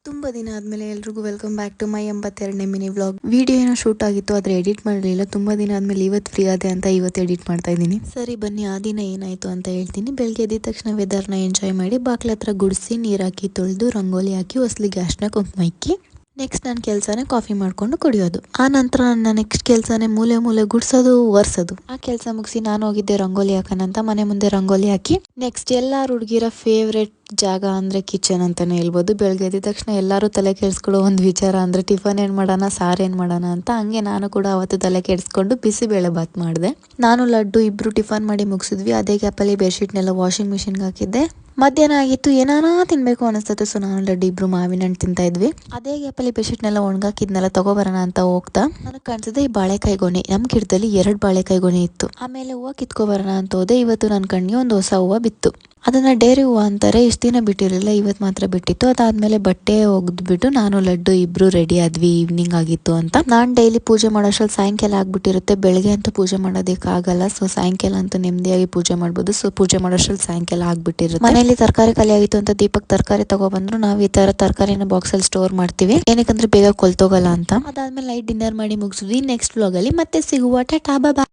ತುಂಬಾ ದಿನ ಆದ್ಮೇಲೆ ಎಲ್ರಿಗೂ ವೆಲ್ಕಮ್ ಬ್ಯಾಕ್ ಟು ಮೈ 82ನೇ ಮಿನಿ ವ್ಲಾಗ್. ವಿಡಿಯೋ ಏನೋ ಶೂಟ್ ಆಗಿತ್ತು, ಆದ್ರೆ ಎಡಿಟ್ ಮಾಡಲಿಲ್ಲ. ತುಂಬಾ ದಿನ ಆದ್ಮೇಲೆ ಇವತ್ತು ಫ್ರೀ ಆದೆ ಅಂತ ಇವತ್ತು ಎಡಿಟ್ ಮಾಡ್ತಾ ಇದ್ದೀನಿ. ಸರಿ ಬನ್ನಿ, ಆ ದಿನ ಏನಾಯ್ತು ಅಂತ ಹೇಳ್ತೀನಿ. ಬೆಳಗ್ಗೆ ಎದ್ದ ತಕ್ಷಣ ವೆದರ್ನ ಎಂಜಾಯ್ ಮಾಡಿ ಬಾಕ್ಲ ಹತ್ರ ಗುಡಿಸಿ ನೀರ್ ಹಾಕಿ ತೊಳೆದು ರಂಗೋಲಿ ಹಾಕಿ ಹೊಸಲಿ ಗ್ಯಾಸ್ನ ಕುಂಕುಮ ಇಕ್ಕಿ ನೆಕ್ಸ್ಟ್ ನನ್ನ ಕೆಲಸನೇ ಕಾಫಿ ಮಾಡ್ಕೊಂಡು ಕುಡಿಯೋದು. ಆ ನಂತರ ನನ್ನ ನೆಕ್ಸ್ಟ್ ಕೆಲಸನೇ ಮೂಲೆ ಮೂಲೆ ಗುಡ್ಸೋದು, ಒರ್ಸೋದು. ಆ ಕೆಲಸ ಮುಗಿಸಿ ನಾನು ಹೋಗಿದ್ದೆ ರಂಗೋಲಿ ಹಾಕೋಣಂತ ಮನೆ ಮುಂದೆ ರಂಗೋಲಿ ಹಾಕಿ ನೆಕ್ಸ್ಟ್ ಎಲ್ಲಾರು ಹುಡುಗಿರ ಫೇವ್ರೆಟ್ ಜಾಗ ಅಂದ್ರೆ ಕಿಚನ್ ಅಂತಾನೆ ಹೇಳ್ಬೋದು. ಬೆಳಗ್ಗೆ ಎದ್ದ ತಕ್ಷಣ ಎಲ್ಲರೂ ತಲೆ ಕೆಡಿಸ್ಕೊಳ್ಳೋ ಒಂದು ವಿಚಾರ ಅಂದ್ರೆ ಟಿಫನ್ ಏನ್ ಮಾಡೋಣ, ಸಾರು ಏನ್ ಮಾಡೋಣ ಅಂತ. ಹಂಗೆ ನಾನು ಕೂಡ ಅವತ್ತು ತಲೆ ಕೆಡಿಸ್ಕೊಂಡು ಬಿಸಿಬೇಳೆ ಬಾತ್ ಮಾಡಿದೆ. ನಾನು ಲಡ್ಡು ಇಬ್ರು ಟಿಫನ್ ಮಾಡಿ ಮುಗಿಸಿದ್ವಿ. ಅದೇ ಗ್ಯಾಪಲ್ಲಿ ಬೆಡ್ಶೀಟ್ನೆಲ್ಲ ವಾಷಿಂಗ್ ಮಿಷಿನ್ಗೆ ಹಾಕಿದ್ದೆ. ಮಧ್ಯಾಹ್ನ ಆಗಿತ್ತು, ಏನಾನ ತಿನ್ಬೇಕು ಅನಿಸ್ತದೆ. ಸೊ ನಾನು ಲಡ್ಡು ಇಬ್ರು ಮಾವಿನ ಹಣ್ಣು ತಿಂತಾ ಇದ್ವಿ. ಅದೇ ಗ್ಯಾಪಲ್ಲಿ ಬೆಡ್ಶೀಟ್ನೆಲ್ಲ ಒಣಗಾಕಿದ್ನೆಲ್ಲ ತಗೋಬರೋಣ ಅಂತ ಹೋಗ್ತಾ ನನಗೆ ಕಾಣಿಸಿದೆ ಈ ಬಾಳೆಕಾಯಿ ಗೊನೆ. ನಮ್ ಗಿಡದಲ್ಲಿ 2 ಬಾಳೆಕಾಯಿ ಗೊನೆ ಇತ್ತು. ಆಮೇಲೆ ಹೂವು ಕಿತ್ಕೊಬರೋಣ ಅಂತ ಹೋದೆ. ಇವತ್ತು ನನ್ನ ಕಣ್ಣಿಗೆ ಒಂದು ಹೊಸ ಹೂವು ಬಿತ್ತು. ಅದನ್ನ ಡೇರಿ ಹೂವು ಅಂತಾರೆ. ಇಷ್ಟು ದಿನ ಬಿಟ್ಟಿರಲಿಲ್ಲ, ಇವತ್ತು ಮಾತ್ರ ಬಿಟ್ಟಿತ್ತು. ಅದಾದ್ಮೇಲೆ ಬಟ್ಟೆ ಒಗೆದ್ಬಿಟ್ಟು ನಾನು ಲಡ್ಡು ಇಬ್ರು ರೆಡಿ ಆದ್ವಿ. ಈವ್ನಿಂಗ್ ಆಗಿತ್ತು ಅಂತ. ನಾನ್ ಡೈಲಿ ಪೂಜೆ ಮಾಡೋಷ್ಟ್ರಲ್ಲಿ ಸಾಯಂಕಾಲ ಆಗ್ಬಿಟ್ಟಿರುತ್ತೆ. ಬೆಳಗ್ಗೆ ಅಂತೂ ಪೂಜೆ ಮಾಡೋದಕ್ಕೆ ಆಗಲ್ಲ. ಸೊ ಸಾಯಂಕಾಲ ಅಂತೂ ನೆಮ್ಮದಿಯಾಗಿ ಪೂಜೆ ಮಾಡ್ಬೋದು. ಸೊ ಪೂಜೆ ಮಾಡೋಷ್ಟ್ರಲ್ಲಿ ಸಾಯಂಕಾಲ ಆಗ್ಬಿಟ್ಟಿರುತ್ತೆ. ಮನೆಯಲ್ಲಿ ತರಕಾರಿ ಖಾಲಿ ಆಗಿತ್ತು ಅಂತ ದೀಪಕ್ ತರಕಾರಿ ತಗೊಬಂದ್ರು. ನಾವು ಈ ತರ ತರಕಾರಿನ ಬಾಕ್ಸ್ ಅಲ್ಲಿ ಸ್ಟೋರ್ ಮಾಡ್ತೀವಿ, ಏನಕ್ಕಂದ್ರೆ ಬೇಗ ಕೊಲ್ತೋಗಲ್ಲ ಅಂತ. ಅದಾದ್ಮೇಲೆ ನೈಟ್ ಡಿನ್ನರ್ ಮಾಡಿ ಮುಗಿಸಿದ್ವಿ. ನೆಕ್ಸ್ಟ್ ವ್ಲಾಗ್ ಅಲ್ಲಿ ಮತ್ತೆ ಸಿಗುವ. ಟಾಟಾ, ಬಾಯ್.